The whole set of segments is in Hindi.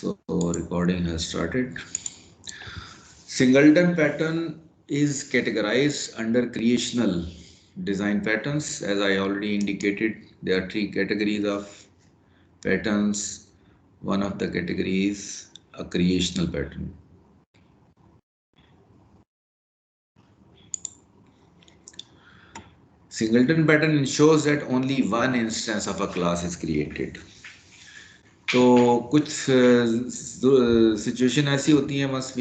So recording has started. Singleton pattern is categorized under creational design patterns. As I already indicated, there are three categories of patterns. One of the categories is a creational pattern. Singleton pattern ensures that only one instance of a class is created. तो कुछ सिचुएशन ऐसी होती हैं must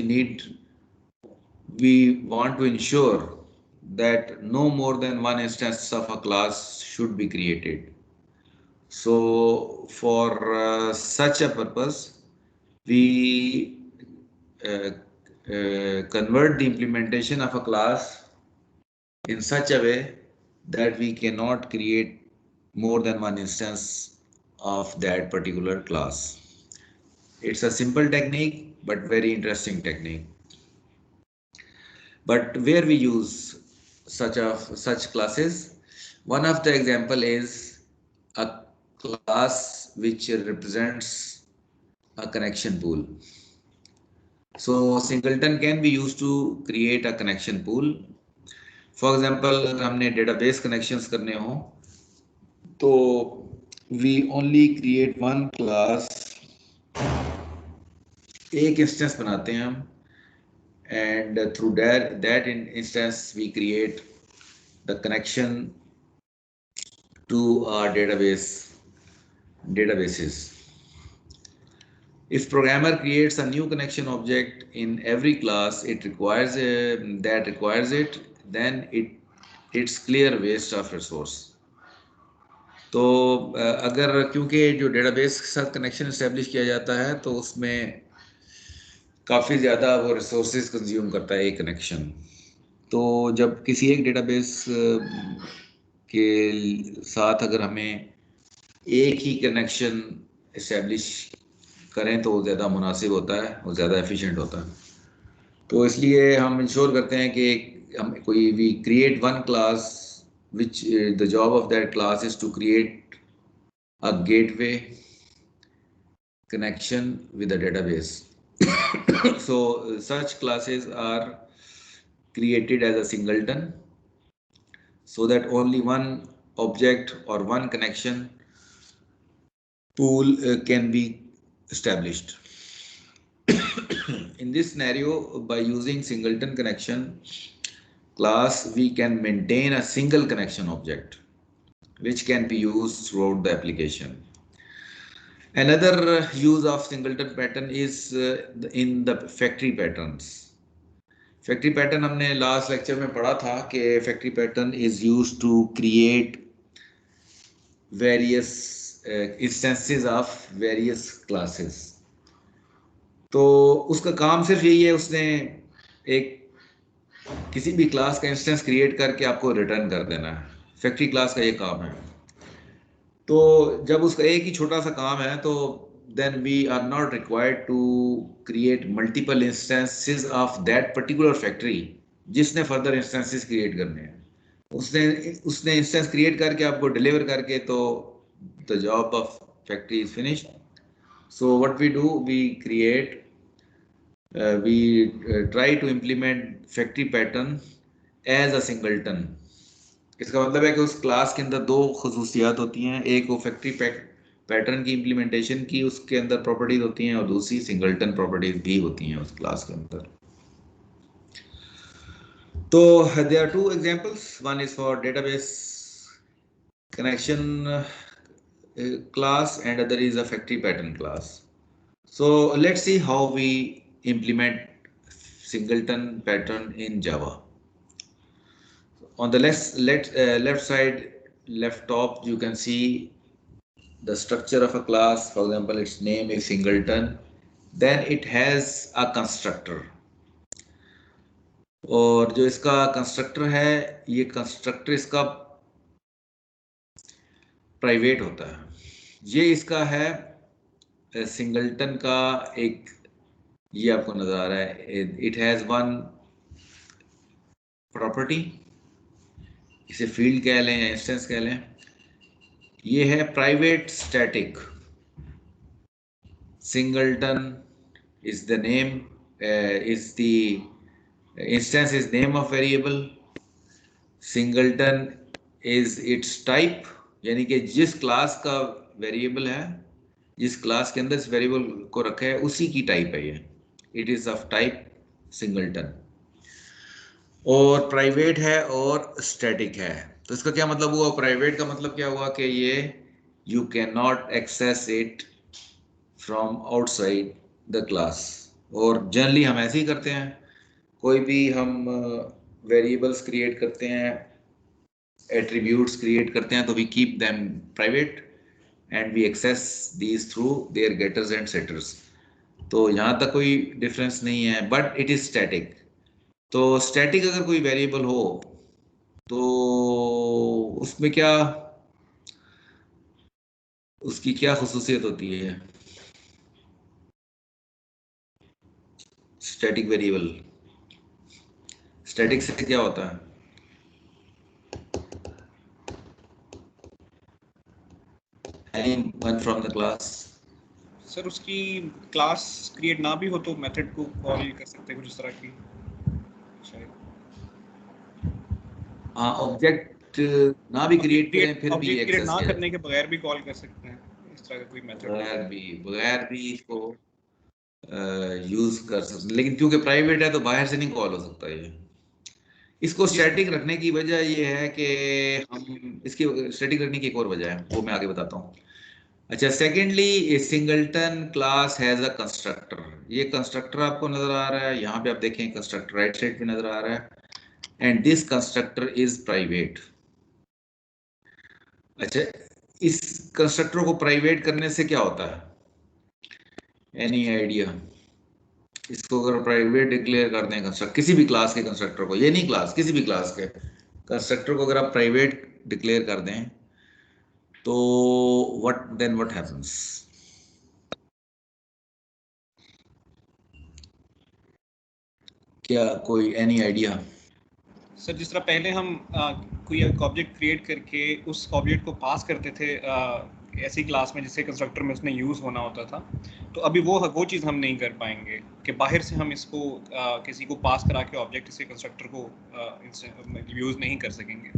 we want to ensure that no more than one instance of a class should be created. So for such a purpose, we convert the implementation of a class in such a way that we cannot create more than one instance of that particular class. It's a simple technique, but very interesting technique. But where we use such classes, one of the example is a class which represents a connection pool. So singleton can be used to create a connection pool. For example, अगर हमने database connections करने हो तो we only create one class, एक instance बनाते हैं हम, and through that instance we create the connection to our databases. If programmer creates a new connection object in every class it requires it, then it's clear waste of resource. तो अगर क्योंकि जो डेटाबेस के साथ कनेक्शन इस्टेब्लिश किया जाता है तो उसमें काफ़ी ज़्यादा वो रिसोर्सेज कंज्यूम करता है एक कनेक्शन. तो जब किसी एक डेटाबेस के साथ अगर हमें एक ही कनेक्शन इस्टेब्लिश करें तो ज़्यादा मुनासिब होता है और ज़्यादा एफिशिएंट होता है. तो इसलिए हम इंश्योर करते हैं कि हम कोई we create one class which the job of that class is to create a gateway connection with the database. So such classes are created as a singleton so that only one object or one connection pool can be established. In this scenario, by using singleton connection class, we can maintain a single connection object which can be used throughout the application. Another use of singleton pattern is in the factory patterns. Factory pattern हमने लास्ट लेक्चर में पढ़ा था कि factory pattern is used to create various instances of various classes. तो उसका काम सिर्फ यही है, उसने एक किसी भी क्लास का इंस्टेंस क्रिएट करके आपको रिटर्न कर देना है. फैक्ट्री क्लास का ये काम है. तो जब उसका एक ही छोटा सा काम है तो then we are not required to create multiple instances of that particular factory जिसने further instances create करने हैं. उसने इंस्टेंस क्रिएट करके आपको डिलीवर करके तो the job of factory is finished. So what we do, we try to implement factory pattern as a singleton. इसका मतलब है कि उस क्लास के अंदर दो खसूसियात होती हैं, एक वो फैक्ट्री पैटर्न की इम्प्लीमेंटेशन की उसके अंदर प्रॉपर्टीज होती हैं और दूसरी सिंगलटन प्रॉपर्टीज भी होती हैं उस क्लास के अंदर. तो there are two examples, one is for database connection class and other is a factory pattern class. So let's see how we implement singleton pattern in Java. On the left side, left top, you can see the structure of a class. For example, its name is singleton, then it has a constructor. और जो इसका कंस्ट्रक्टर है, ये कंस्ट्रक्टर इसका प्राइवेट होता है. ये इसका है सिंगलटन का एक, ये आपको नजर आ रहा है, इट हैज वन प्रॉपर्टी, इसे फील्ड कह लें या इंस्टेंस कह लें. ये है private static Singleton is the name, is the instance is name of variable. Singleton is its type, यानी कि जिस क्लास का वेरिएबल है, जिस क्लास के अंदर इस वेरिएबल को रखा है उसी की टाइप है ये. It is of type singleton. और प्राइवेट है और स्टैटिक है. तो इसका क्या मतलब हुआ? प्राइवेट का मतलब क्या हुआ कि ये you can not access it from outside the class. और जनरली हम ऐसे ही करते हैं, कोई भी हम वेरिएबल्स क्रिएट करते हैं, एट्रीब्यूट्स क्रिएट करते हैं, तो we keep them private and we access these through their getters and setters. तो यहाँ तक कोई डिफरेंस नहीं है, बट इट इज स्टैटिक. तो स्टैटिक अगर कोई वेरिएबल हो तो उसमें क्या, उसकी क्या खुसूसियत होती है? स्टैटिक वेरिएबल, स्टैटिक से क्या होता है? Anyone from the class? Sir उसकी क्लास क्रिएट ना भी हो तो मेथड को कॉल कर सकते हैं कुछ इस तरह की शायद. हाँ, ऑब्जेक्ट ना भी क्रिएट करें फिर भी ऑब्जेक्ट क्रिएट एक्सेस ना किया करने के बगैर भी कॉल कर सकते हैं, इस तरह का कोई मेथड. बगैर भी इसको यूज कर सकते, लेकिन क्योंकि प्राइवेट है तो बाहर से नहीं कॉल हो सकता ये. इसको स्टैटिक रखने की वजह ये है कि हम इसकी स्टैटिक रखने की एक और वजह है, वो मैं आगे बताता हूँ. अच्छा, secondly singleton class has a constructor. ये कंस्ट्रक्टर आपको नजर आ रहा है, यहाँ पे आप देखें कंस्ट्रक्टर राइट साइड पे नजर आ रहा है, and this constructor is private. अच्छा, इस कंस्ट्रक्टर को प्राइवेट करने से क्या होता है? Any idea? इसको अगर प्राइवेट डिक्लेयर कर दें कंस्ट्रक्ट, किसी भी क्लास के कंस्ट्रक्टर को, ये नहीं क्लास, किसी भी क्लास के कंस्ट्रक्टर को अगर आप प्राइवेट डिक्लेयर कर दें तो व्हाट हैपेंस? क्या कोई एनी आइडिया? सर जिस तरह पहले हम कोई एक ऑब्जेक्ट क्रिएट करके उस ऑब्जेक्ट को पास करते थे ऐसी क्लास में जिससे कंस्ट्रक्टर में उसने यूज़ होना होता था, तो अभी वो चीज़ हम नहीं कर पाएंगे कि बाहर से हम इसको किसी को पास करा के ऑब्जेक्ट इसे कंस्ट्रक्टर को यूज़ नहीं कर सकेंगे.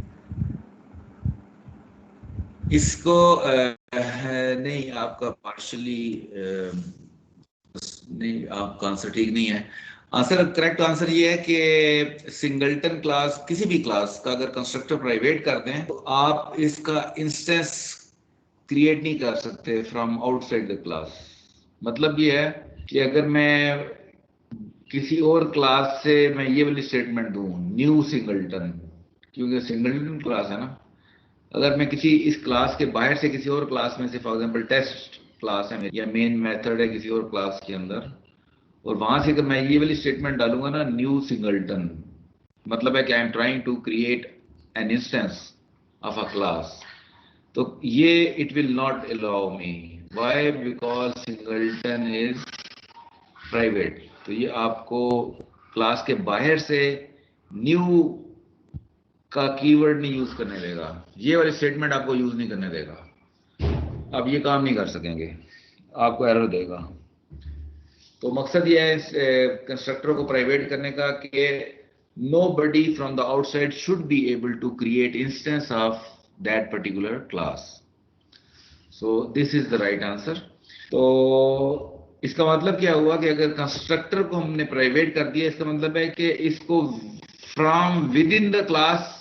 इसको नहीं, आपका पार्शली नहीं, आपका आंसर ठीक नहीं है. आंसर, करेक्ट आंसर ये है कि सिंगलटन क्लास, किसी भी क्लास का अगर कंस्ट्रक्टर प्राइवेट कर दें तो आप इसका इंस्टेंस क्रिएट नहीं कर सकते फ्रॉम आउटसाइड द क्लास. मतलब ये है कि अगर मैं किसी और क्लास से मैं ये वाली स्टेटमेंट दूं, न्यू सिंगलटन, क्योंकि सिंगलटन क्लास है ना, अगर मैं किसी इस क्लास के बाहर से किसी और क्लास में से, फॉर एग्जांपल टेस्ट क्लास है मेरी या मेन मेथड है किसी और क्लास के अंदर, और वहां से अगर मैं ये वाली स्टेटमेंट डालूंगा ना, न्यू सिंगलटन, मतलब है कि I am trying to create an instance of a class, तो ये it will not allow me. Why? Because singleton is private. तो ये आपको क्लास के बाहर से न्यू का कीवर्ड नहीं यूज करने देगा, ये वाली स्टेटमेंट आपको यूज नहीं करने देगा. आप ये काम नहीं कर सकेंगे, आपको एरर देगा. तो मकसद ये है कंस्ट्रक्टर को प्राइवेट करने का कि nobody from the outside should be able to create instance of that particular class. So this is the right answer. तो इसका मतलब क्या हुआ कि अगर कंस्ट्रक्टर को हमने प्राइवेट कर दिया, इसका मतलब है कि इसको from within the class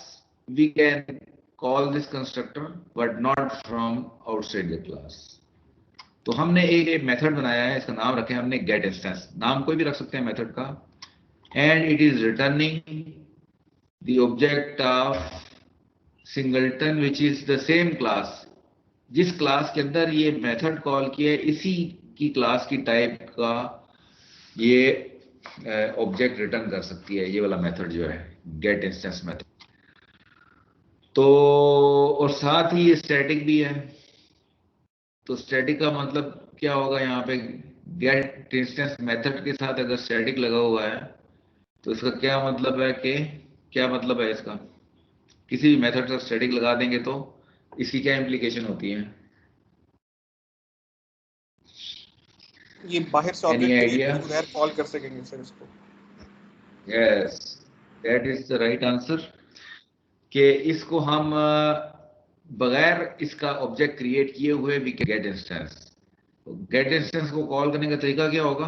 we can call this constructor but not from outside the class. तो हमने एक मेथड बनाया है, इसका नाम रखे हमने गेट इंस्टेंस. नाम कोई भी रख सकते हैं मेथड का, and it is returning the object of singleton which is the same class. जिस क्लास के अंदर ये मेथड कॉल किया है इसी की क्लास की टाइप का ये ऑब्जेक्ट रिटर्न कर सकती है, ये वाला मेथड जो है गेट इंस्टेंस मेथड. तो और साथ ही ये स्टैटिक भी है. तो स्टैटिक का मतलब क्या होगा? यहाँ पे गेट इंस्टेंस मेथड के साथ अगर स्टैटिक लगा हुआ है तो इसका क्या मतलब है कि, क्या मतलब है इसका? किसी भी मेथड का स्टैटिक लगा देंगे तो इसकी क्या इम्प्लीकेशन होती है? ये बाहर से Any ऑब्जेक्ट क्रिएट idea? किए बगैर कॉल कर सकेंगे सर इसको? Yes, that is the right answer. कि इसको हम बगैर इसका ऑब्जेक्ट क्रिएट किए हुए we can get instance. Get instance को कॉल करने का तरीका क्या होगा?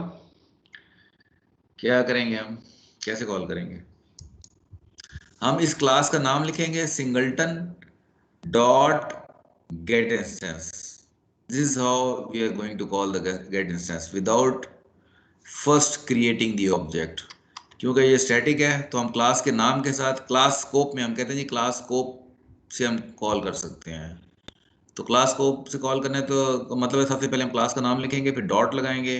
क्या करेंगे हम? कैसे कॉल करेंगे? हम इस क्लास का नाम लिखेंगे singleton dot get instance. This is how we are going to call the get instance without first creating the object. क्योंकि ये स्टैटिक है तो हम क्लास के नाम के साथ क्लास स्कोप में हम कहते हैं जी क्लास स्कोप से हम कॉल कर सकते हैं। तो क्लास स्कोप से कॉल करने तो मतलब है सबसे पहले हम क्लास का नाम लिखेंगे, फिर डॉट लगाएंगे,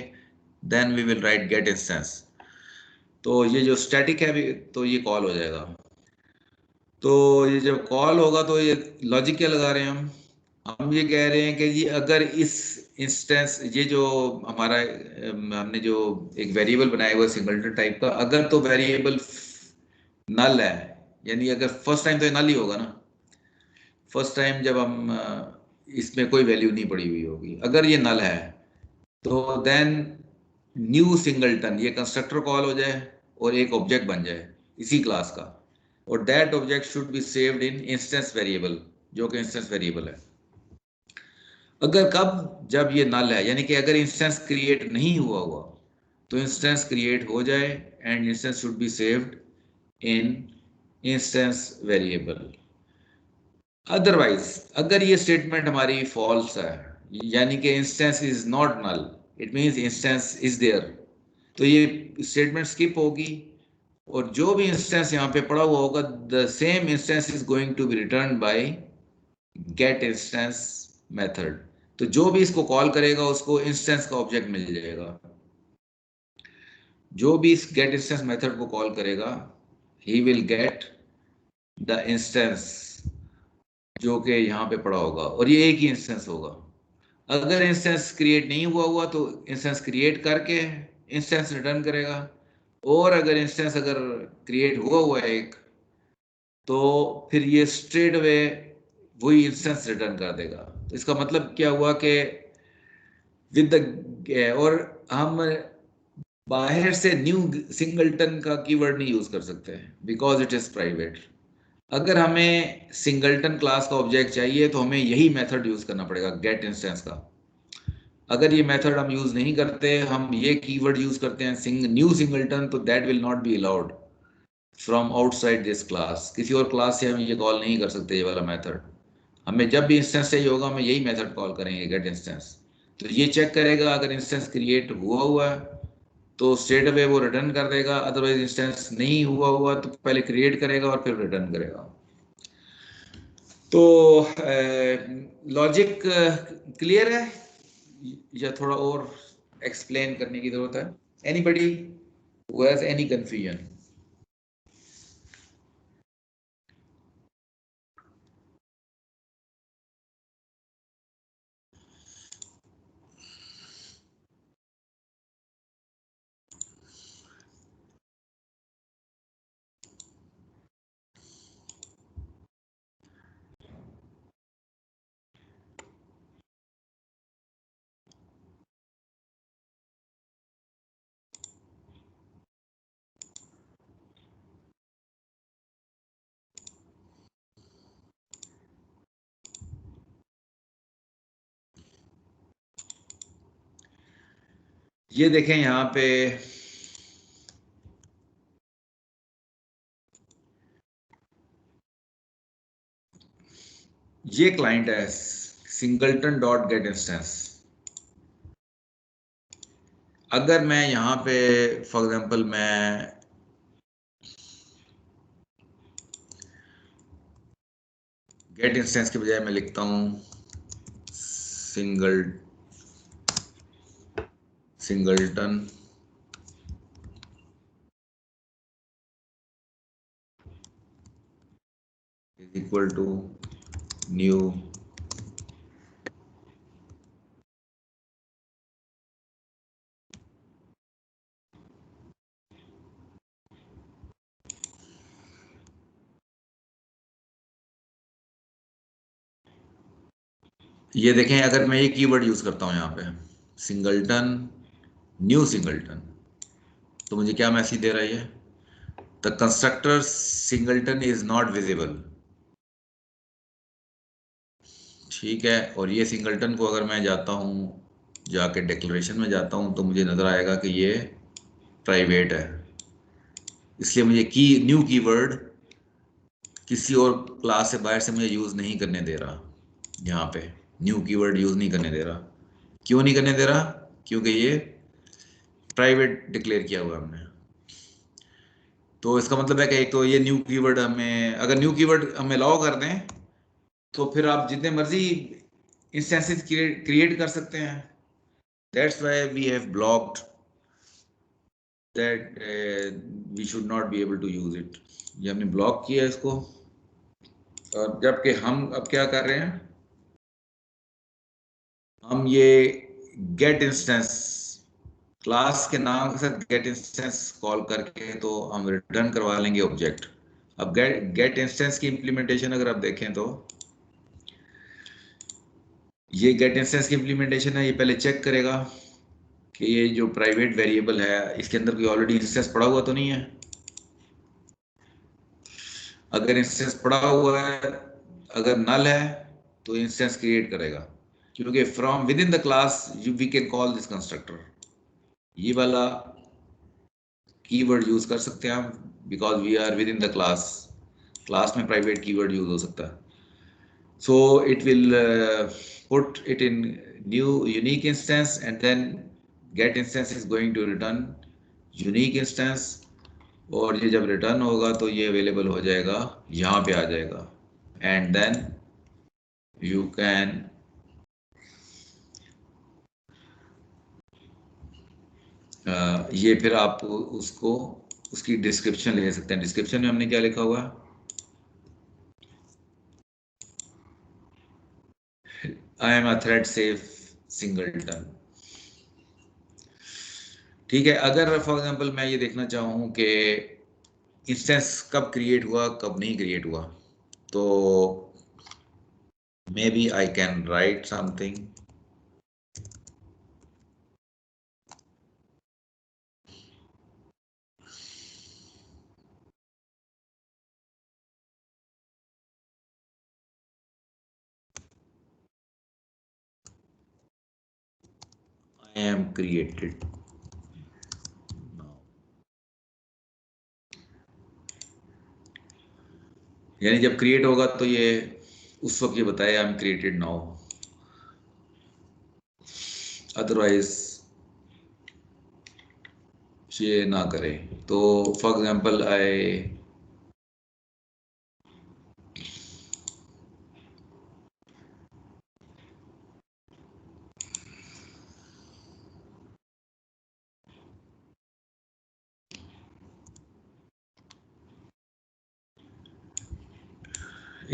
then we will write get instance. तो ये जो स्टैटिक है तो ये कॉल हो जाएगा। तो ये जब कॉल होगा तो ये लॉजिक क्या लगा रहे हैं हम ये कह रहे हैं कि जी अगर इस इंस्टेंस ये जो हमारा हमने जो एक वेरिएबल बनाया हुआ सिंगलटन टाइप का, अगर तो वेरिएबल नल है, यानी अगर फर्स्ट टाइम तो ये नल ही होगा ना, फर्स्ट टाइम जब हम इसमें कोई वैल्यू नहीं पड़ी हुई होगी, अगर ये नल है तो देन न्यू सिंगलटन ये कंस्ट्रक्टर कॉल हो जाए और एक ऑब्जेक्ट बन जाए इसी क्लास का, और that object should be saved in instance variable, जो कि इंस्टेंस वेरिएबल है। अगर कब, जब ये नल है, यानी कि अगर इंस्टेंस क्रिएट नहीं हुआ हुआ तो इंस्टेंस क्रिएट हो जाए and instance should be saved in instance variable. Otherwise अगर ये स्टेटमेंट हमारी फॉल्स है, यानी कि instance is not null, it means instance is there, तो ये स्टेटमेंट स्किप होगी और जो भी इंस्टेंस यहाँ पे पड़ा हुआ होगा the same instance is going to be return by get instance method. तो जो भी इसको कॉल करेगा उसको इंस्टेंस का ऑब्जेक्ट मिल जाएगा। जो भी इस गेट इंस्टेंस मेथड को कॉल करेगा he will get the instance जो कि यहाँ पे पड़ा होगा, और ये एक ही इंस्टेंस होगा। अगर इंस्टेंस क्रिएट नहीं हुआ हुआ तो इंस्टेंस क्रिएट करके इंस्टेंस रिटर्न करेगा, और अगर इंस्टेंस अगर क्रिएट हुआ हुआ है एक, तो फिर ये स्ट्रेट अवे वही इंस्टेंस रिटर्न कर देगा। तो इसका मतलब क्या हुआ कि विद द, और हम बाहर से न्यू सिंगलटन का कीवर्ड नहीं यूज कर सकते बिकॉज इट इज प्राइवेट। अगर हमें सिंगलटन क्लास का ऑब्जेक्ट चाहिए तो हमें यही मेथड यूज करना पड़ेगा गेट इंस्टेंस का। अगर ये मेथड हम यूज नहीं करते, हम ये कीवर्ड यूज करते हैं न्यू सिंगलटन, तो that will not be allowed from outside this class. किसी और क्लास से हम ये कॉल नहीं कर सकते ये वाला मेथड। हमें जब भी इंस्टेंस चाहिए होगा हमें यही मेथड कॉल करेंगे गेट इंस्टेंस। तो ये चेक करेगा अगर इंस्टेंस क्रिएट हुआ हुआ है तो स्ट्रेट अवे वो रिटर्न कर देगा, अदरवाइज इंस्टेंस नहीं हुआ हुआ तो पहले क्रिएट करेगा और फिर रिटर्न करेगा। तो लॉजिक क्लियर है या थोड़ा और एक्सप्लेन करने की जरूरत है? Anybody who has any confusion? ये देखें यहाँ पे ये क्लाइंट है सिंगलटन डॉट गेट इंस्टेंस। अगर मैं यहाँ पे फॉर एग्जांपल मैं गेट इंस्टेंस के बजाय मैं लिखता हूँ singleton is equal to new ये देखें अगर मैं ये कीवर्ड यूज करता हूँ यहाँ पे सिंगलटन न्यू सिंगलटन, तो मुझे क्या मैसेज दे रहा है ये? The constructor singleton is not visible. ठीक है, और ये सिंगलटन को अगर मैं जाता हूँ, जाके डिक्लेरेशन में जाता हूँ, तो मुझे नज़र आएगा कि ये प्राइवेट है। इसलिए मुझे न्यू कीवर्ड किसी और क्लास से बाहर से मुझे यूज़ नहीं करने दे रहा। यहाँ पे न्यू कीवर्ड यूज़ नहीं करने दे रहा। क्यों नहीं करने दे रहा? क्योंकि ये प्राइवेट डिक्लेयर किया हुआ है हमने। तो इसका मतलब है कि एक तो ये न्यू कीवर्ड हमें, अगर न्यू कीवर्ड हमें अलाउ कर दें तो फिर आप जितने मर्जी इंस्टेंसेस क्रिएट कर सकते हैं। That's why we have blocked that, we should not be able to use it. ये हमने ब्लॉक किया इसको। और जबकि हम अब क्या कर रहे हैं, हम ये गेट इंस्टेंस क्लास के नाम के साथ गेट इंस्टेंस कॉल करके तो हम रिटर्न करवा लेंगे ऑब्जेक्ट। अब गेट इंस्टेंस की इम्प्लीमेंटेशन अगर आप देखें तो ये गेट इंस्टेंस की इम्प्लीमेंटेशन है, ये पहले चेक करेगा कि ये जो प्राइवेट वेरिएबल है इसके अंदर कोई ऑलरेडी इंस्टेंस पड़ा हुआ तो नहीं है। अगर इंस्टेंस पड़ा हुआ है, अगर नल है तो इंस्टेंस क्रिएट करेगा, क्योंकि from within the class we can call this constructor. ये वाला कीवर्ड यूज कर सकते हैं हम, because we are within the class. Class में प्राइवेट कीवर्ड यूज हो सकता है। So it will put it in new unique instance, and then get instance is going to return unique instance, और ये जब रिटर्न होगा तो ये अवेलेबल हो जाएगा, यहाँ पे आ जाएगा, एंड देन यू कैन ये फिर आप उसको उसकी डिस्क्रिप्शन ले सकते हैं। डिस्क्रिप्शन में हमने क्या लिखा हुआ है? I am a thread safe singleton. ठीक है, अगर फॉर एग्जांपल मैं ये देखना चाहूँ कि इंस्टेंस कब क्रिएट हुआ कब नहीं क्रिएट हुआ, तो may be I can write something. I am created now, यानी जब क्रिएट होगा तो ये उस वक्त ये बताया आई एम क्रिएटेड नाउ, अदरवाइज ये ना करे। तो फॉर एग्जांपल आई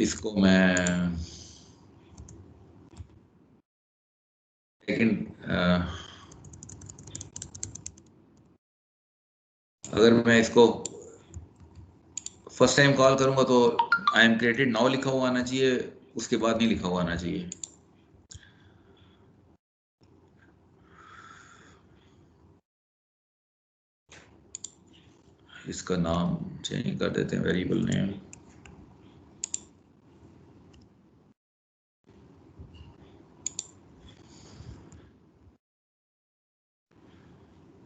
इसको मैं लेकिन अगर मैं इसको फर्स्ट टाइम कॉल करूंगा तो आई एम क्रिएटेड नाउ लिखा हुआ आना चाहिए, उसके बाद नहीं लिखा हुआ आना चाहिए। इसका नाम चेंज कर देते हैं, वेरिएबल नेम।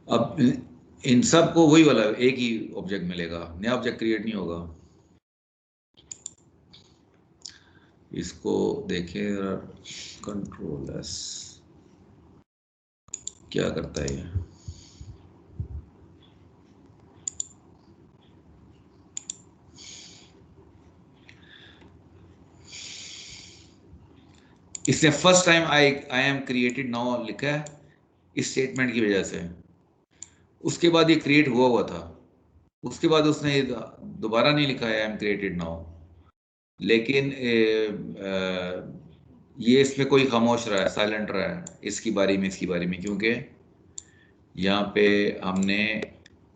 अब इन सब को वही वाला एक ही ऑब्जेक्ट मिलेगा, नया ऑब्जेक्ट क्रिएट नहीं होगा। इसको देखें, कंट्रोल एस क्या करता है ये? इसने first time I am created now लिखा है इस स्टेटमेंट की वजह से। उसके बाद ये क्रिएट हुआ हुआ था, उसके बाद उसने दोबारा नहीं लिखा है आई एम क्रिएटेड नाउ। लेकिन ये इसमें कोई खामोश रहा है, साइलेंट रहा है इसकी बारी में, इसकी बारी में, क्योंकि यहाँ पे हमने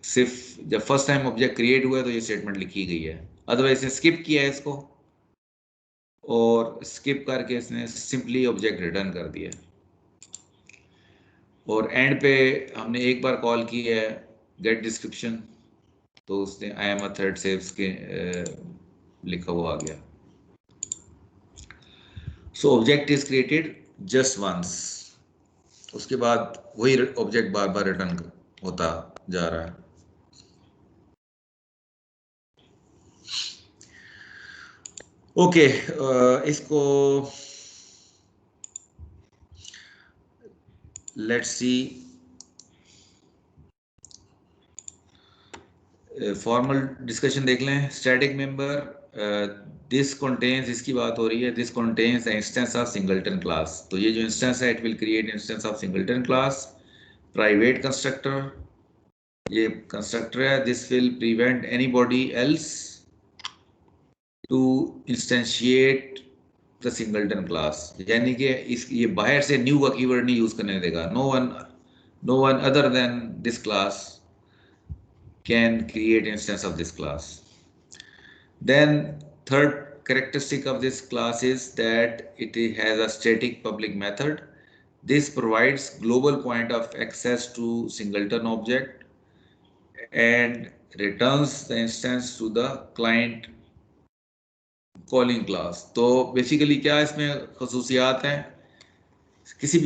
सिर्फ जब फर्स्ट टाइम ऑब्जेक्ट क्रिएट हुआ है तो ये स्टेटमेंट लिखी गई है। अदरवाइज इसने स्किप किया है इसको, और स्किप करके इसने सिंपली ऑब्जेक्ट रिटर्न कर दिया। और एंड पे हमने एक बार कॉल की है गेट डिस्क्रिप्शन, तो उसने आई एम अ थ्रेड से उसके लिखा हुआ आ गया। So object is created just once, उसके बाद वही ऑब्जेक्ट बार बार रिटर्न होता जा रहा है। ओके, इसको लेट्स सी फॉर्मल डिस्कशन देख लें। स्टैटिक मेंबर दिस कंटेन्स, इसकी बात हो रही है, this contains instance of singleton class. तो ये जो इंस्टेंस है it will create instance of singleton class. Private constructor, ये कंस्ट्रक्टर है, this will prevent anybody else to instantiate the singleton class, यानी कि इस ये बाहर से न्यू का कीवर्ड नहीं यूज करने देगा। No one other than this class can create instance of this class. Then third characteristic of this class is that it has a static public method. This provides global point of access to singleton object and returns the instance to the client calling class. तो बेसिकली क्या इसमें खसूसियात हैं, किसी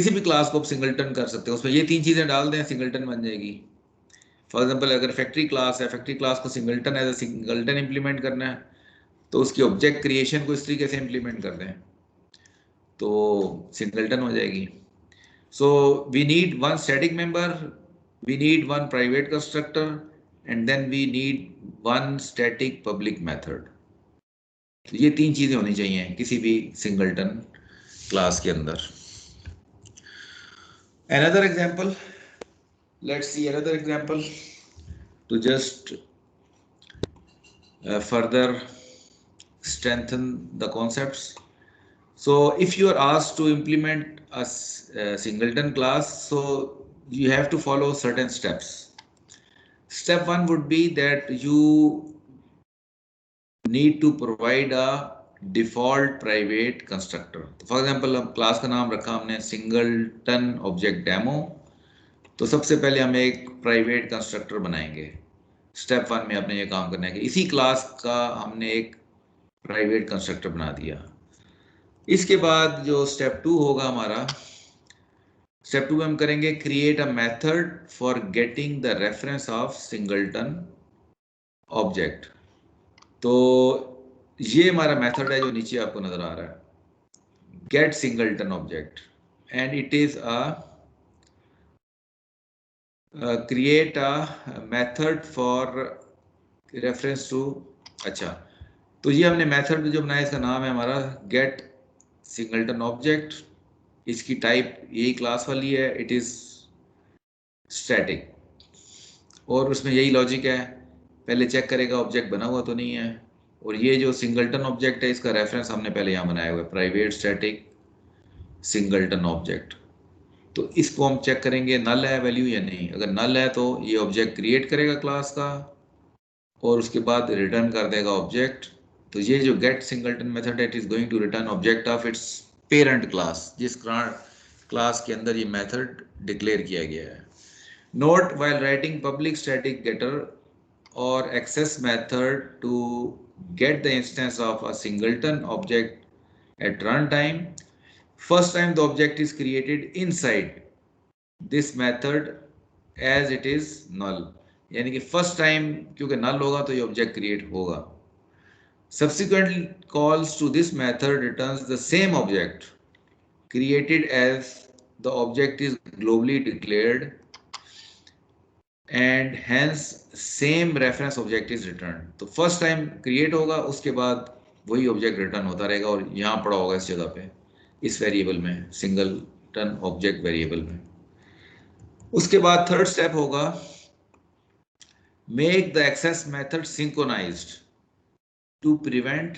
भी क्लास को आप सिंगलटन कर सकते हो, उसमें ये तीन चीजें डाल दें सिंगलटन बन जाएगी। फॉर एग्जाम्पल अगर फैक्ट्री क्लास है, फैक्ट्री क्लास को singleton as a singleton implement करना है, तो उसकी ऑब्जेक्ट क्रिएशन को इस तरीके से इंप्लीमेंट कर दें तो सिंगलटन हो जाएगी। So we need one static member, we need one private constructor and then we need one static public method. तो ये तीन चीजें होनी चाहिए किसी भी सिंगलटन क्लास के अंदर। Another example, let's see another example to just further strengthen the concepts. So if you are asked to implement a singleton class, so you have to follow certain steps. Step one would be that you need to provide a default private constructor. For example, हम क्लास का नाम रखा हमने सिंगलटन ऑब्जेक्ट डेमो, तो सबसे पहले हम एक प्राइवेट कंस्ट्रक्टर बनाएंगे। स्टेप वन में आपने ये काम करना है कि इसी क्लास का हमने एक प्राइवेट कंस्ट्रक्टर बना दिया। इसके बाद जो स्टेप टू होगा हमारा, स्टेप टू में हम करेंगे create a method for getting the reference of singleton object. तो ये हमारा मेथड है जो नीचे आपको नजर आ रहा है, get singleton object, and it is a create a method for reference to. अच्छा, तो ये हमने मेथड जो बनाया इसका नाम है हमारा गेट सिंगलटन ऑब्जेक्ट। इसकी टाइप यही क्लास वाली है, इट इज स्टैटिक, और उसमें यही लॉजिक है, पहले चेक करेगा ऑब्जेक्ट बना हुआ तो नहीं है। और ये जो सिंगलटन ऑब्जेक्ट है इसका रेफरेंस हमने पहले यहाँ बनाया हुआ है, प्राइवेट स्टैटिक सिंगलटन ऑब्जेक्ट। तो इसको हम चेक करेंगे नल है वैल्यू या नहीं। अगर नल है तो ये ऑब्जेक्ट क्रिएट करेगा क्लास का और उसके बाद रिटर्न कर देगा ऑब्जेक्ट। तो ये जो गेट सिंगलटन मेथड है it is going to return object of its parent class, जिस क्लास के अंदर ये मेथड डिक्लेयर किया गया है। Note while writing public static getter or access method to get the instance of a singleton object at runtime, first time the object is created inside this method as it is null, यानी कि फर्स्ट टाइम क्योंकि नल होगा तो ये ऑब्जेक्ट क्रिएट होगा। Subsequent calls to this method returns the same object created as the object is globally declared and hence same reference object is returned। तो फर्स्ट टाइम क्रिएट होगा, उसके बाद वही ऑब्जेक्ट रिटर्न होता रहेगा और यहाँ पड़ा होगा इस जगह पे, इस वेरिएबल में, सिंगलटन ऑब्जेक्ट वेरिएबल में। उसके बाद थर्ड स्टेप होगा make the access method synchronized to prevent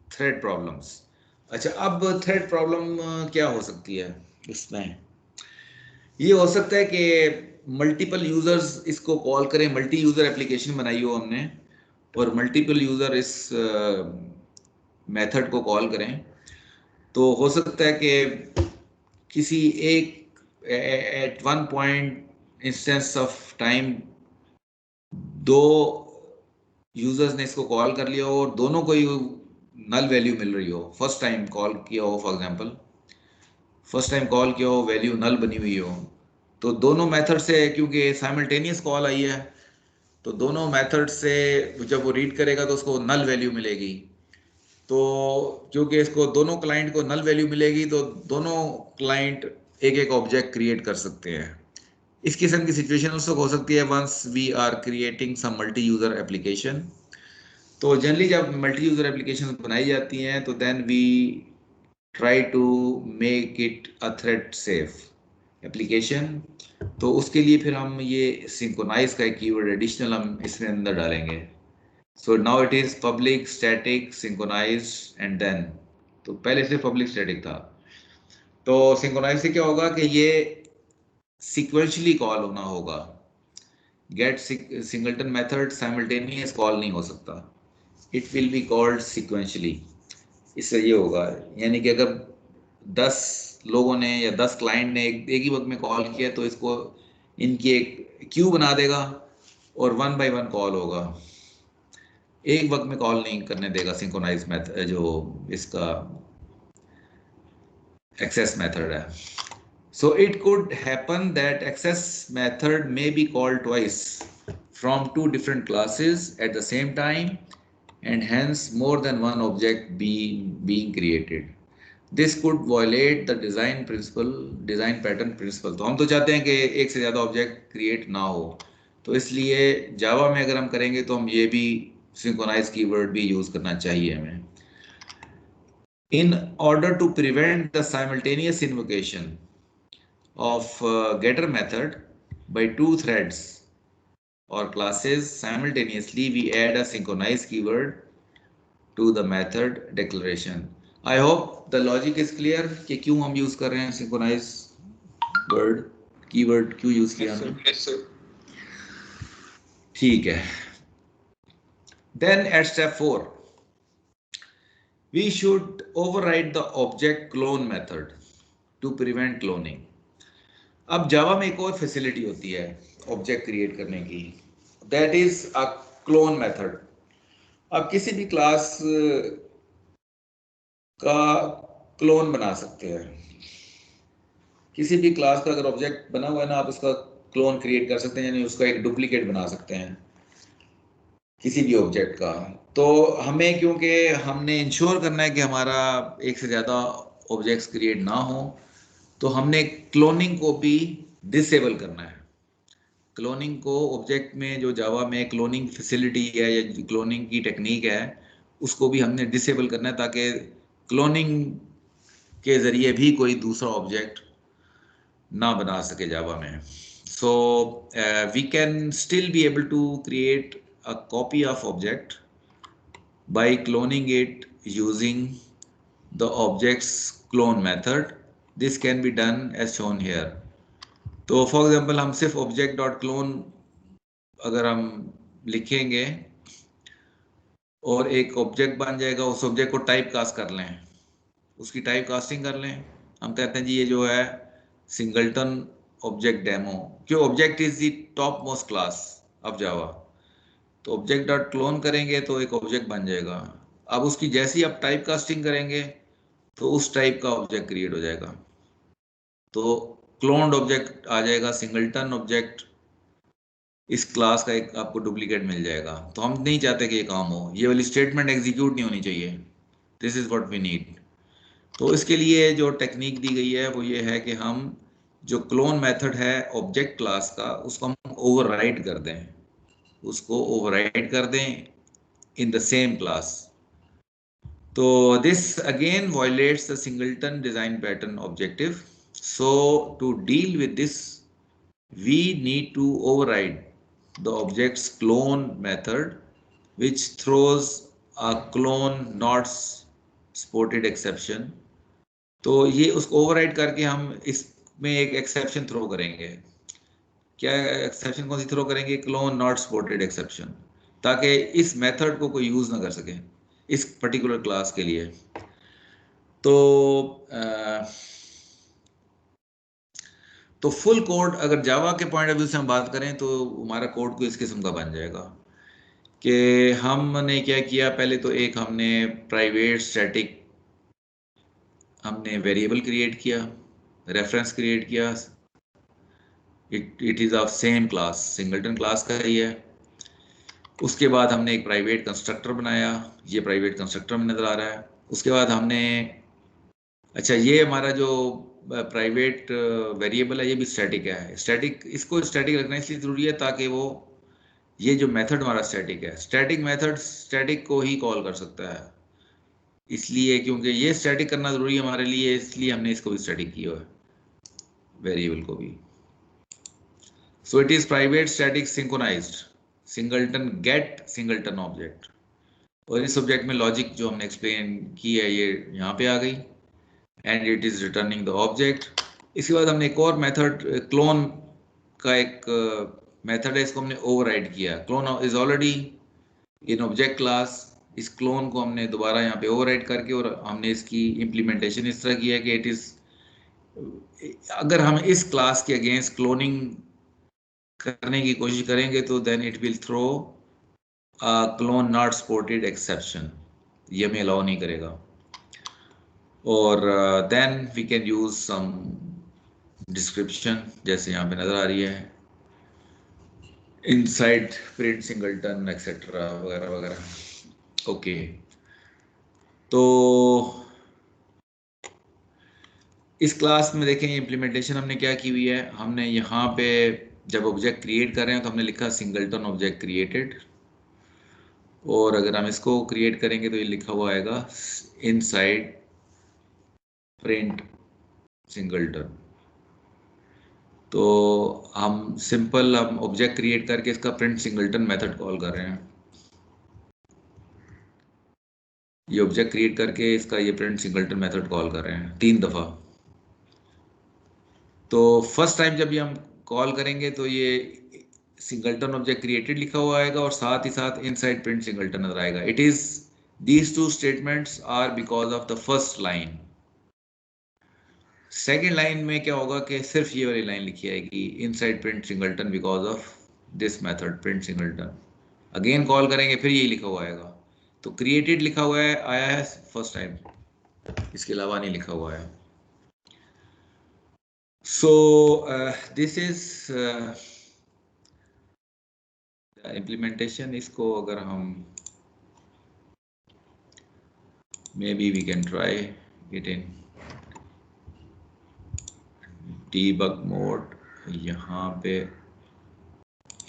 thread problems. अच्छा, अब थ्रेड प्रॉब्लम क्या हो सकती है इसमें? ये हो सकता है कि मल्टीपल यूजर्स इसको कॉल करें, मल्टी यूजर एप्लीकेशन बनाई हो हमने और मल्टीपल यूजर इस मेथड को कॉल करें। तो हो सकता है कि किसी एक at one point instance of time दो यूजर्स ने इसको कॉल कर लिया हो और दोनों को ही नल वैल्यू मिल रही हो, फर्स्ट टाइम कॉल किया हो, for example first time call किया हो, वैल्यू नल बनी हुई हो, तो दोनों मेथड से, क्योंकि साइमल्टेनियस कॉल आई है, तो दोनों मेथड से जब वो रीड करेगा तो उसको नल वैल्यू मिलेगी। तो क्योंकि इसको दोनों क्लाइंट को नल वैल्यू मिलेगी तो दोनों क्लाइंट एक एक ऑब्जेक्ट क्रिएट कर सकते हैं। इस किस्म की सिचुएशन उस वक्त हो सकती है once we are creating some multi user application. तो जनरली जब मल्टी यूजर एप्लीकेशन बनाई जाती हैं तो then we try to make it a thread safe application. तो उसके लिए फिर हम ये सिंक्रोनाइज का एक कीवर्ड एडिशनल हम इसमें अंदर डालेंगे। So now it is public static synchronize and then, तो पहले से पब्लिक स्टैटिक था। तो सिंक्रोनाइज से क्या होगा कि ये सीक्वेंशियली कॉल होना होगा। Get singleton method simultaneous call नहीं हो सकता, it will be called sequentially. इससे ये होगा, यानी कि अगर 10 लोगों ने या 10 क्लाइंट ने एक ही वक्त में कॉल किया तो इसको इनकी एक क्यू बना देगा और वन बाय वन कॉल होगा, एक वक्त में कॉल नहीं करने देगा सिंक्रोनाइज मेथड जो इसका एक्सेस मेथड है। So it could happen that access method may be called twice from two different classes at the same time and hence more than one object being created. This could violate the design principle, design pattern principle. तो हम तो चाहते हैं कि एक से ज़्यादा ऑब्जेक्ट क्रिएट ना हो, तो इसलिए जावा में अगर हम करेंगे तो हम ये भी सिंक्रोनाइज कीवर्ड भी यूज़ करना चाहिए हमें। In order to prevent the simultaneous invocation of getter method by two threads or classes simultaneously, we add a synchronize keyword to the method declaration. I hope the logic is clear कि क्यों हम यूज कर रहे हैं synchronize word keyword, क्यों यूज किया हमने। yes sir. ठीक है। Then at step 4 we should override the object clone method to prevent cloning. अब जावा में एक और फैसिलिटी होती है ऑब्जेक्ट क्रिएट करने की, that is a clone method. आप किसी भी क्लास का क्लोन बना सकते हैं, किसी भी क्लास का अगर ऑब्जेक्ट बना हुआ है ना, आप उसका क्लोन क्रिएट कर सकते हैं, यानी उसका एक डुप्लीकेट बना सकते हैं किसी भी ऑब्जेक्ट का। तो हमें, क्योंकि हमने इंश्योर करना है कि हमारा एक से ज़्यादा ऑब्जेक्ट्स क्रिएट ना हो, तो हमने क्लोनिंग को भी डिसेबल करना है। क्लोनिंग को ऑब्जेक्ट में, जो जावा में क्लोनिंग फैसिलिटी है या क्लोनिंग की टेक्निक है, उसको भी हमने डिसेबल करना है ताकि क्लोनिंग के ज़रिए भी कोई दूसरा ऑब्जेक्ट ना बना सके जावा में। So we can still be able to create a copy of object by cloning it using the object's clone method. This can be done as shown here. तो फॉर एग्जाम्पल हम सिर्फ ऑब्जेक्ट डॉट क्लोन अगर हम लिखेंगे और एक ऑब्जेक्ट बन जाएगा, उस ऑब्जेक्ट को टाइप कास्ट कर लें, उसकी टाइप कास्टिंग कर लें। हम कहते हैं जी ये जो है सिंगलटन ऑब्जेक्ट डेमो, क्यों object is the top most class of Java, तो ऑब्जेक्ट डॉट क्लोन करेंगे तो एक ऑब्जेक्ट बन जाएगा। अब उसकी जैसी आप टाइप कास्टिंग करेंगे तो उस टाइप का ऑब्जेक्ट क्रिएट हो जाएगा, तो क्लोन्ड ऑब्जेक्ट आ जाएगा, सिंगलटन ऑब्जेक्ट, इस क्लास का एक आपको डुप्लीकेट मिल जाएगा। तो हम नहीं चाहते कि ये काम हो, ये वाली स्टेटमेंट एग्जीक्यूट नहीं होनी चाहिए। This is what we need. तो इसके लिए जो टेक्निक दी गई है वो ये है कि हम जो क्लोन मेथड है ऑब्जेक्ट क्लास का, उसको हम ओवरराइड कर दें, उसको ओवरराइड कर दें इन द सेम क्लास। तो this again violates the singleton design pattern objective. So to deal with this, we need to override the object's clone method, which throws a clone not supported exception. तो ये उसको ओवरराइड करके हम इसमें एक एक्सेप्शन थ्रो करेंगे। क्या एक्सेप्शन कौन सी थ्रो करेंगे? क्लोन नॉट सपोर्टेड एक्सेप्शन, ताकि इस मेथड को कोई यूज ना कर सके इस पर्टिकुलर क्लास के लिए। तो तो फुल कोड अगर जावा के पॉइंट ऑफ व्यू से हम बात करें तो हमारा कोड को इस किस्म का बन जाएगा कि हमने क्या किया, पहले तो एक हमने प्राइवेट स्टैटिक हमने वेरिएबल क्रिएट किया, रेफरेंस क्रिएट किया, it is of same class, singleton class का ही है। उसके बाद हमने एक प्राइवेट कंस्ट्रक्टर बनाया, ये प्राइवेट कंस्ट्रक्टर में नजर आ रहा है। उसके बाद हमने, अच्छा ये हमारा जो प्राइवेट वेरिएबल है ये भी स्टैटिक है। स्टैटिक, इसको स्टैटिक रखना इसलिए जरूरी है ताकि वो, ये जो मेथड हमारा स्टैटिक है, स्टैटिक मेथड स्टैटिक को ही कॉल कर सकता है, इसलिए क्योंकि ये स्टैटिक करना जरूरी है हमारे लिए, इसलिए हमने इसको भी स्टैटिक किया है, वेरिएबल को भी। So it is private static synchronized singleton get singleton object. और इस ऑब्जेक्ट में लॉजिक जो हमने एक्सप्लेन की है ये यहाँ पे आ गई, and it is returning the object. इसके बाद हमने एक और मेथड, क्लोन का एक मेथड है, इसको हमने ओवरराइड किया। Clone is already in object class, इस क्लोन को हमने दोबारा यहाँ पे ओवरराइड करके और हमने इसकी इम्प्लीमेंटेशन इस तरह की है कि इट इज, अगर हम इस क्लास के अगेंस्ट क्लोनिंग करने की कोशिश करेंगे तो then it will throw clone not supported exception, ये हमें अलाउ नहीं करेगा। और then we can use some description जैसे यहाँ पे नजर आ रही है, इनसाइड प्रिंट सिंगलटन एक्सेट्रा वगैरह वगैरह। ओके, तो इस क्लास में देखें इम्प्लीमेंटेशन हमने क्या की हुई है। हमने यहाँ पे जब ऑब्जेक्ट क्रिएट कर रहे हैं तो हमने लिखा सिंगलटन ऑब्जेक्ट क्रिएटेड, और अगर हम इसको क्रिएट करेंगे तो ये लिखा हुआ आएगा इनसाइड प्रिंट सिंगलटन। तो हम सिंपल हम ऑब्जेक्ट क्रिएट करके इसका प्रिंट सिंगलटन मेथड कॉल कर रहे हैं। ये ऑब्जेक्ट क्रिएट करके इसका ये प्रिंट सिंगलटन मेथड कॉल कर रहे हैं 3 दफा। तो फर्स्ट टाइम जब ये हम कॉल करेंगे तो ये सिंगलटन ऑब्जेक्ट क्रिएटेड लिखा हुआ आएगा और साथ ही साथ इनसाइड प्रिंट सिंगलटन नजर आएगा। It is these two statements are because of the first line. Second line में क्या होगा कि सिर्फ ये वाली लाइन लिखी आएगी, inside print singleton because of this method print singleton. Again call करेंगे फिर यही लिखा हुआ आएगा। तो क्रिएटेड लिखा हुआ है, आया है फर्स्ट टाइम, इसके अलावा नहीं लिखा हुआ है। So this is implementation। इसको अगर हम maybe we can try it in debug mode। यहाँ पे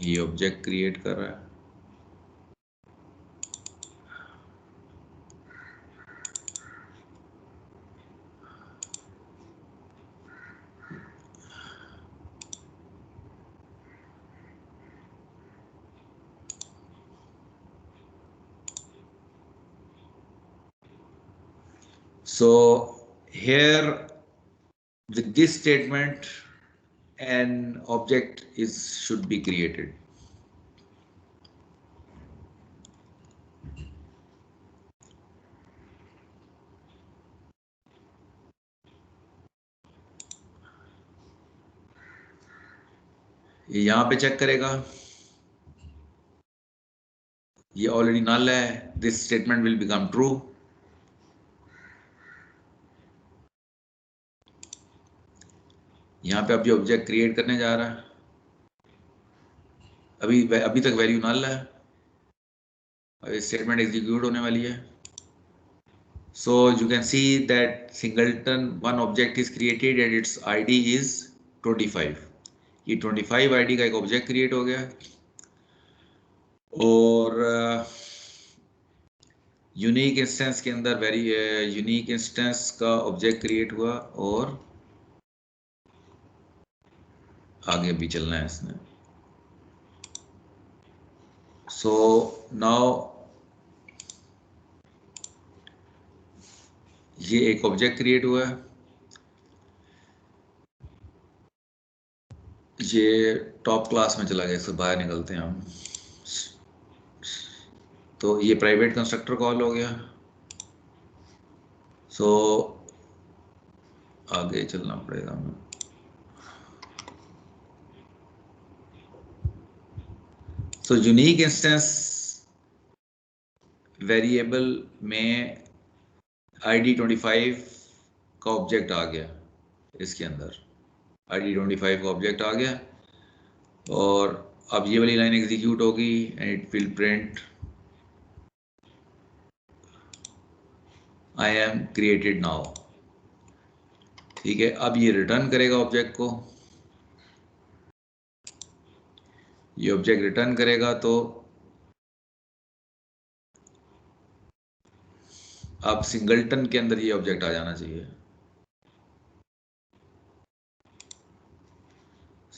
ये ऑब्जेक्ट क्रिएट कर रहा है, so here with this statement an object is should be created। ये यहाँ पे चेक करेगा, ये ऑलरेडी नल है, this statement will become true. यहाँ पे अभी ऑब्जेक्ट क्रिएट करने जा रहा है, अभी तक वैल्यू नल है, अभी स्टेटमेंट एग्जीक्यूट होने वाली है। So you can see that singleton one object is created and its ID is 25। ये 25 ID का एक ऑब्जेक्ट क्रिएट हो गया और यूनिक इंस्टेंस के अंदर वेरी यूनिक इंस्टेंस का ऑब्जेक्ट क्रिएट हुआ और आगे भी चलना है इसने। सो नाउ ये एक ऑब्जेक्ट क्रिएट हुआ है, ये टॉप क्लास में चला गया, इससे बाहर निकलते हैं हम। तो ये प्राइवेट कंस्ट्रक्टर कॉल हो गया। सो आगे चलना पड़ेगा हमें। सो यूनिक इंस्टेंस वेरिएबल में ID25 का ऑब्जेक्ट आ गया, इसके अंदर ID25 का ऑब्जेक्ट आ गया, और अब ये वाली लाइन एग्जीक्यूट होगी and it will print I am created now. ठीक है, अब ये रिटर्न करेगा ऑब्जेक्ट को, ये ऑब्जेक्ट रिटर्न करेगा, तो अब सिंगलटन के अंदर ये ऑब्जेक्ट आ जाना चाहिए।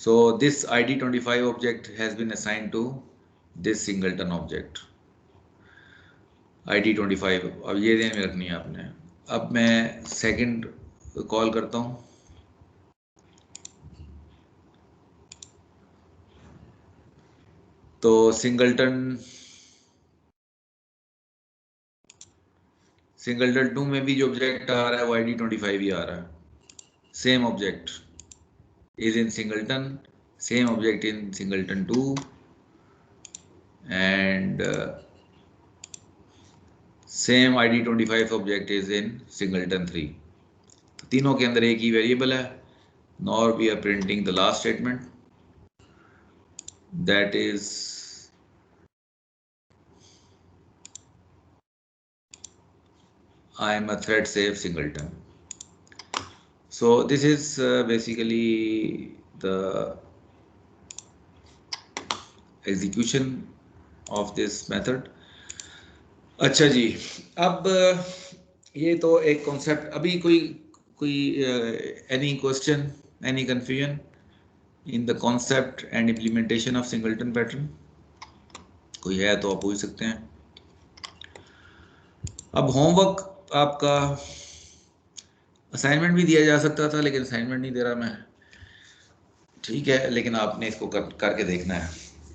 So this ID25 object has been assigned to this singleton object ID25। अब ये ध्यान में रखनी है आपने। अब मैं सेकंड कॉल करता हूँ, तो सिंगलटन 2 में भी जो ऑब्जेक्ट आ रहा है वो ID25 ही आ रहा है। Same object is in singleton, same object in singleton 2, and same ID25 object is in singleton 3। तीनों के अंदर एक ही वेरिएबल है। Now we are printing the last statement, that is I am a thread safe singleton। So this is basically the execution of this method। अच्छा जी, अब ये तो एक कॉन्सेप्ट। अभी कोई any question, any confusion in the concept and implementation of singleton pattern? कोई है तो आप पूछ सकते हैं। अब होमवर्क आपका, असाइनमेंट भी दिया जा सकता था लेकिन असाइनमेंट नहीं दे रहा मैं, ठीक है, लेकिन आपने इसको करके देखना है।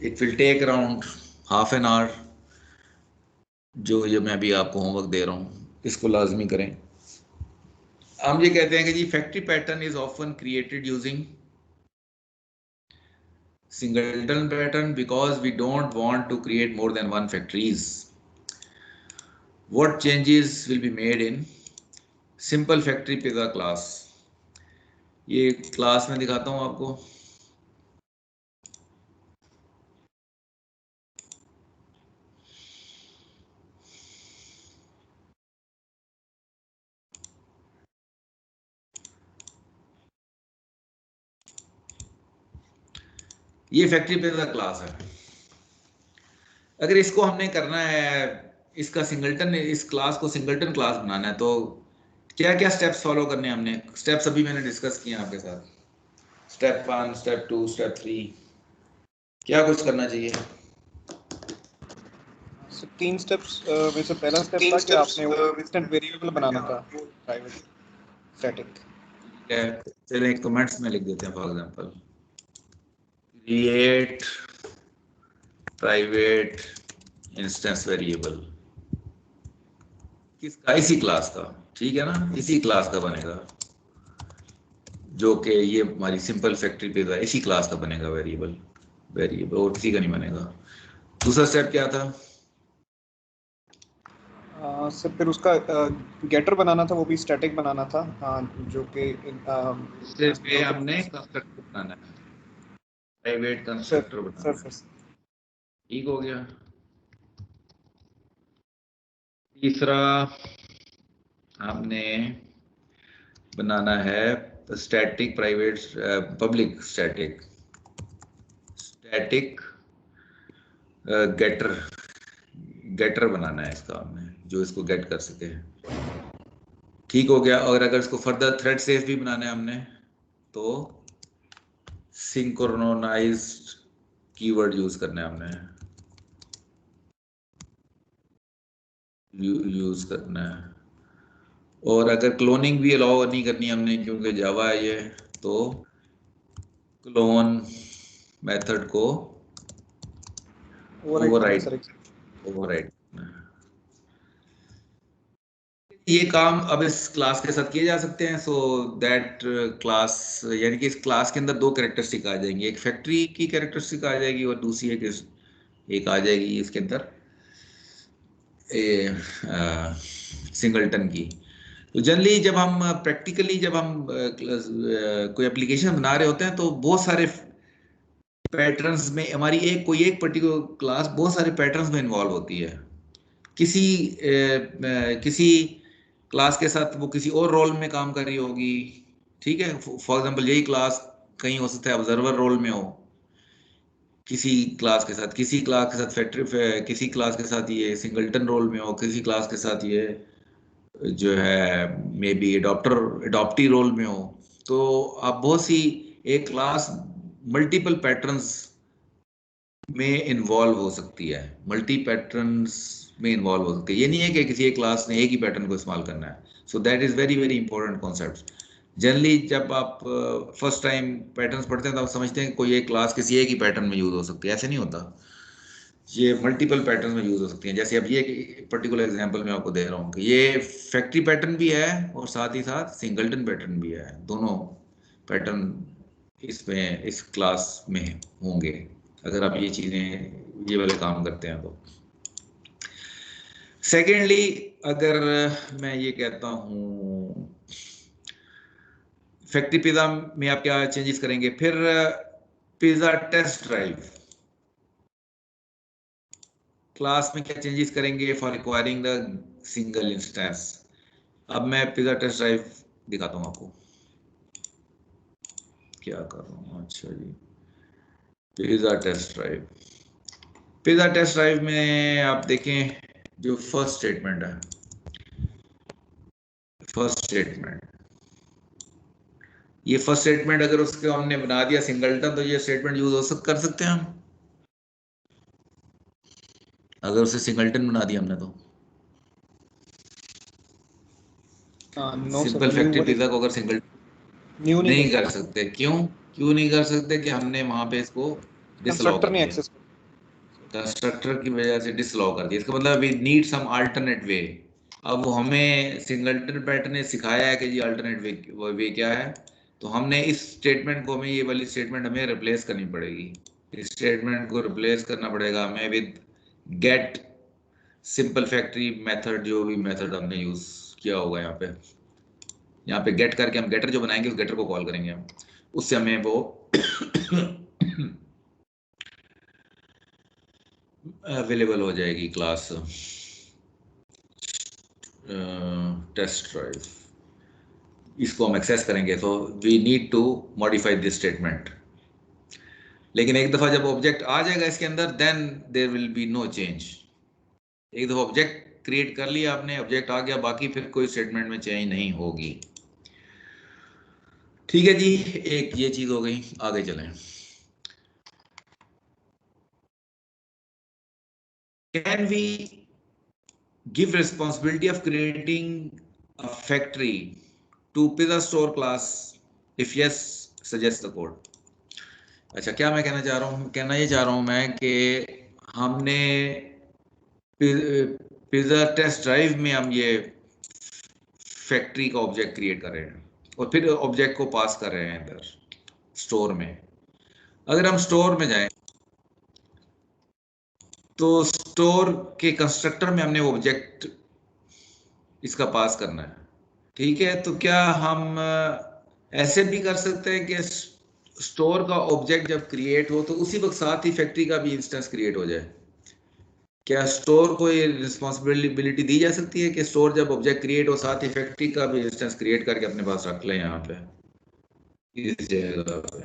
It will take around half an hour. जो ये मैं अभी आपको होमवर्क दे रहा हूँ इसको लाजमी करें। हम ये कहते हैं कि जी factory pattern is often created using singleton pattern because we don't want to create more than one factories। What changes will be made in simple factory pizza class? ये क्लास में दिखाता हूँ आपको। ये फैक्ट्री पिज्जा क्लास है। अगर इसको हमने करना है, इसका सिंगलटन, इस क्लास को सिंगलटन क्लास बनाना है, तो क्या क्या स्टेप्स फॉलो करने हैं हमने? स्टेप्स अभी मैंने डिस्कस किए आपके साथ। स्टेप 1, स्टेप 2, स्टेप 3, क्या कुछ करना चाहिए? 3 स्टेप्स में से पहला स्टेप था कि आपने वो इंस्टेंट वेरिएबल बनाना था, प्राइवेट स्टैटिक। चलिए एक कमेंट्स में लिख देते हैं, for example create private instance variable किसका? इसी क्लास का, ठीक है ना, इसी क्लास का बनेगा, जो कि ये हमारी सिंपल फैक्ट्री पे था, इसी क्लास का बनेगा वेरिएबल और किसी का नहीं बनेगा। दूसरा स्टेप क्या था? सर फिर उसका गेटर बनाना था, वो भी स्टैटिक बनाना था, जो कि पे हमने कंस्ट्रक्टर बनाना है, प्राइवेट कंस्ट्रक्टर बनाना है। ठीक हो गया। तीसरा हमने बनाना है static private public static getter बनाना है इसका हमने, जो इसको गेट कर सके। ठीक हो गया। और अगर इसको फर्दर थ्रेड सेफ भी बनाना है हमने, तो सिंक्रोनाइज्ड कीवर्ड यूज करना है हमने, यूज करना है। और अगर क्लोनिंग भी अलाउ नहीं करनी हमने, क्योंकि जावा है ये, तो क्लोन मेथड को ओवरराइट। ये काम अब इस क्लास के साथ किए जा सकते हैं। सो दैट क्लास, यानी कि इस क्लास के अंदर दो कैरेक्टरिस्टिक आ जाएंगी, एक फैक्ट्री की कैरेक्टरिस्टिक आ जाएगी और दूसरी एक एक आ जाएगी इसके अंदर सिंगलटन की। तो जनरली जब हम प्रैक्टिकली जब हम कोई एप्लीकेशन बना रहे होते हैं तो बहुत सारे पैटर्न्स में हमारी कोई एक पर्टिकुलर क्लास बहुत सारे पैटर्न्स में इन्वॉल्व होती है। किसी क्लास के साथ वो किसी और रोल में काम कर रही होगी, ठीक है। फॉर एग्जांपल यही क्लास कहीं हो सकता है ऑब्जर्वर रोल में हो, किसी क्लास के साथ फैक्ट्री, किसी क्लास के साथ ये सिंगलटन रोल में हो, किसी क्लास के साथ ये जो है मे बी एडॉप्टी रोल में हो। तो आप बहुत सी एक क्लास मल्टीपल पैटर्न्स में इन्वॉल्व हो सकती है, मल्टी पैटर्न्स में इन्वॉल्व हो सकती है। ये नहीं है कि किसी एक क्लास ने एक ही पैटर्न को इस्तेमाल करना है। So that is very very important concept. Generally जब आप फर्स्ट टाइम पैटर्न्स पढ़ते हैं तो आप समझते हैं कि कोई एक क्लास किसी एक ही पैटर्न में यूज हो सकती है, ऐसे नहीं होता। ये मल्टीपल पैटर्न में यूज हो सकती हैं। जैसे अब ये पर्टिकुलर एग्जांपल मैं आपको दे रहा हूँ कि ये फैक्ट्री पैटर्न भी है और साथ ही साथ सिंगलटन पैटर्न भी है। दोनों पैटर्न इसमें इस क्लास में होंगे अगर आप ये चीजें ये वाले काम करते हैं तो। सेकेंडली अगर मैं ये कहता हूँ फैक्ट्री पिज्जा में आप क्या चेंजेस करेंगे, फिर पिज्जा टेस्ट ड्राइव क्लास में क्या चेंजेस करेंगे for requiring the single instance. अब मैं पिज्जा टेस्ट ड्राइव दिखाता हूँ आपको क्या कर रहा हूँ। अच्छा जी, पिज्जा टेस्ट ड्राइव में आप देखें जो फर्स्ट स्टेटमेंट है, ये फर्स्ट स्टेटमेंट अगर उसके हमने बना दिया सिंगलटन तो ये स्टेटमेंट यूज कर सकते हैं हम, अगर उसे सिंगलटन बना दिया हमने तो। No sir, simple new factory वाले पिज्जा को अगर सिंगल न्यू नहीं नहीं कर कर सकते, सकते, क्यों नहीं कर सकते कि हमने वहां पे इसको डिसअलाउ कंस्ट्रक्टर कर नहीं दिया, एक्सेस कंस्ट्रक्टर की वजह से डिसअलाउ कर दिया। इसका मतलब we need some alternate way. अब वो हमें सिंगलटन पैटर्न ने सिखाया है कि ये अल्टरनेट वे क्या है, तो हमने इस स्टेटमेंट को, हमें ये वाली स्टेटमेंट हमें रिप्लेस करनी पड़ेगी। इस स्टेटमेंट को रिप्लेस करना पड़ेगा हमें with get simple factory method, जो भी मेथड हमने यूज किया होगा यहाँ पे गेट करके हम गेटर जो बनाएंगे उस गेटर को कॉल करेंगे हम, उससे हमें वो अवेलेबल हो जाएगी क्लास टेस्ट ड्राइव। इसको हम एक्सेस करेंगे तो we need to modify this statement. लेकिन एक दफा जब ऑब्जेक्ट आ जाएगा इसके अंदर then there will be no change. एक दफा ऑब्जेक्ट क्रिएट कर लिया आपने, ऑब्जेक्ट आ गया, बाकी फिर कोई स्टेटमेंट में चेंज नहीं होगी। ठीक है जी, एक ये चीज हो गई। आगे चलें। Can we give responsibility of creating a factory to pizza store class? If yes, suggest the code. अच्छा, क्या मैं कहना चाह रहा हूँ, कहना ये चाह रहा हूँ मैं कि हमने पिज्जा टेस्ट ड्राइव में हम ये फैक्ट्री का ऑब्जेक्ट क्रिएट कर रहे हैं और फिर ऑब्जेक्ट को पास कर रहे हैं अंदर स्टोर में। अगर हम स्टोर में जाएं तो स्टोर के कंस्ट्रक्टर में हमने ऑब्जेक्ट इसका पास करना है, ठीक है। तो क्या हम ऐसे भी कर सकते हैं कि स्टोर का ऑब्जेक्ट जब क्रिएट हो तो उसी वक्त साथ ही फैक्ट्री का भी इंस्टेंस क्रिएट हो जाए? क्या स्टोर को ये रिस्पॉन्सिबिलिटी दी जा सकती है कि स्टोर जब ऑब्जेक्ट क्रिएट हो साथ ही फैक्ट्री का भी इंस्टेंस क्रिएट करके अपने पास रख ले यहाँ पे इस जगह पे?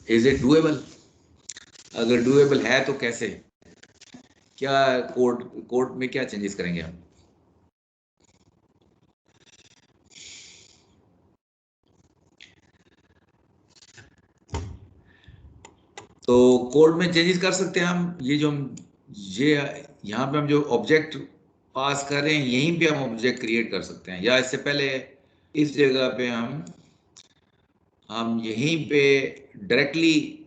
Is it doable? अगर डूएबल है तो कैसे, क्या कोड में क्या चेंजेस करेंगे हम? तो कोड में चेंजेस कर सकते हैं हम। ये यहाँ पे हम जो ऑब्जेक्ट पास कर रहे हैं यहीं पे हम ऑब्जेक्ट क्रिएट कर सकते हैं, या इससे पहले इस जगह पे हम यहीं पे डायरेक्टली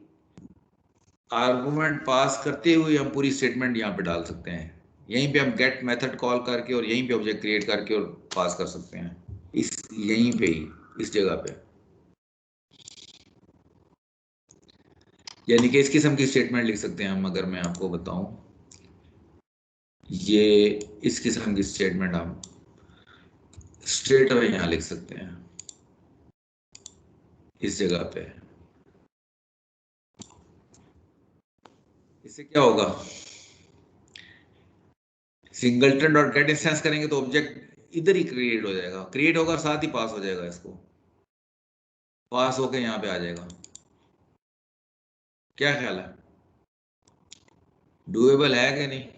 आर्गुमेंट पास करते हुए हम पूरी स्टेटमेंट यहाँ पे डाल सकते हैं। यहीं पे हम गेट मेथड कॉल करके और यहीं पे ऑब्जेक्ट क्रिएट करके और पास कर सकते हैं, यहीं पे ही इस जगह पे। यानी कि इस किस्म की स्टेटमेंट लिख सकते हैं हम। अगर मैं आपको बताऊं, ये इस किस्म की स्टेटमेंट हम स्ट्रेट अवे यहां लिख सकते हैं इस जगह पे। इससे क्या होगा, सिंगलटन डॉट गेट इंस्टेंस करेंगे तो ऑब्जेक्ट इधर ही क्रिएट हो जाएगा, क्रिएट होगा और साथ ही पास हो जाएगा, इसको पास होके यहाँ पे आ जाएगा। क्या ख्याल है, डूएबल है कि नहीं?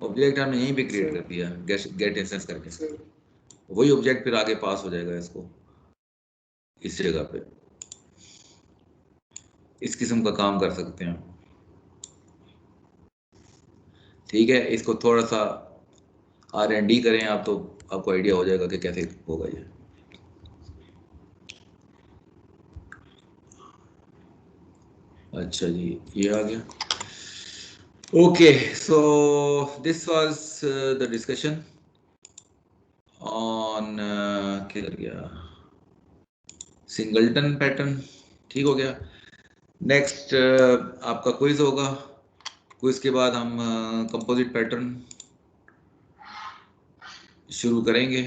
ऑब्जेक्ट हमने यहीं पे क्रिएट कर दिया गेट इंस्टेंस करके, वही ऑब्जेक्ट फिर आगे पास हो जाएगा इसको इस जगह पे। इस किस्म का काम कर सकते हैं, ठीक है। इसको थोड़ा सा R&D करें आप तो आपको आइडिया हो जाएगा कि कैसे होगा ये। अच्छा जी, ये आ गया। Okay, so this was the discussion on किधर गया, सिंगलटन पैटर्न, ठीक हो गया। नेक्स्ट आपका क्विज होगा, क्विज के बाद हम कंपोजिट पैटर्न शुरू करेंगे,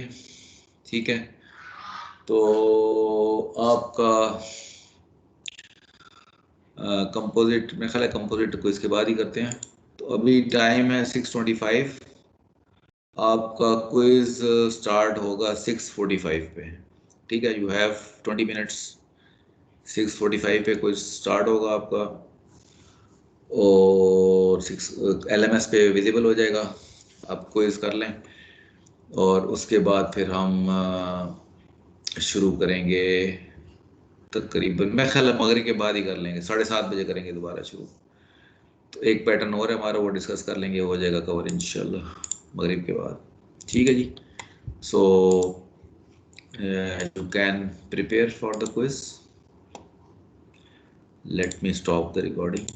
ठीक है। तो आपका कंपोजिट, मेरे ख्याल है कंपोजिट क्विज के बाद ही करते हैं। तो अभी टाइम है 6:25, आपका क्विज स्टार्ट होगा 6:45 पे, ठीक है। You have 20 minutes. 6:45 पे क्विज स्टार्ट होगा आपका और 6 LMS पे विजिबल हो जाएगा, आप क्विज कर लें। और उसके बाद फिर हम शुरू करेंगे तकरीबन, मैं ख्याल है मगरिब के बाद ही कर लेंगे, 7:30 बजे करेंगे दोबारा शुरू। तो एक पैटर्न और है हमारा, वो डिस्कस कर लेंगे, हो जाएगा कवर इंशाल्लाह मगरिब के बाद, ठीक है जी। सो you can prepare for the quiz. Let me stop the recording.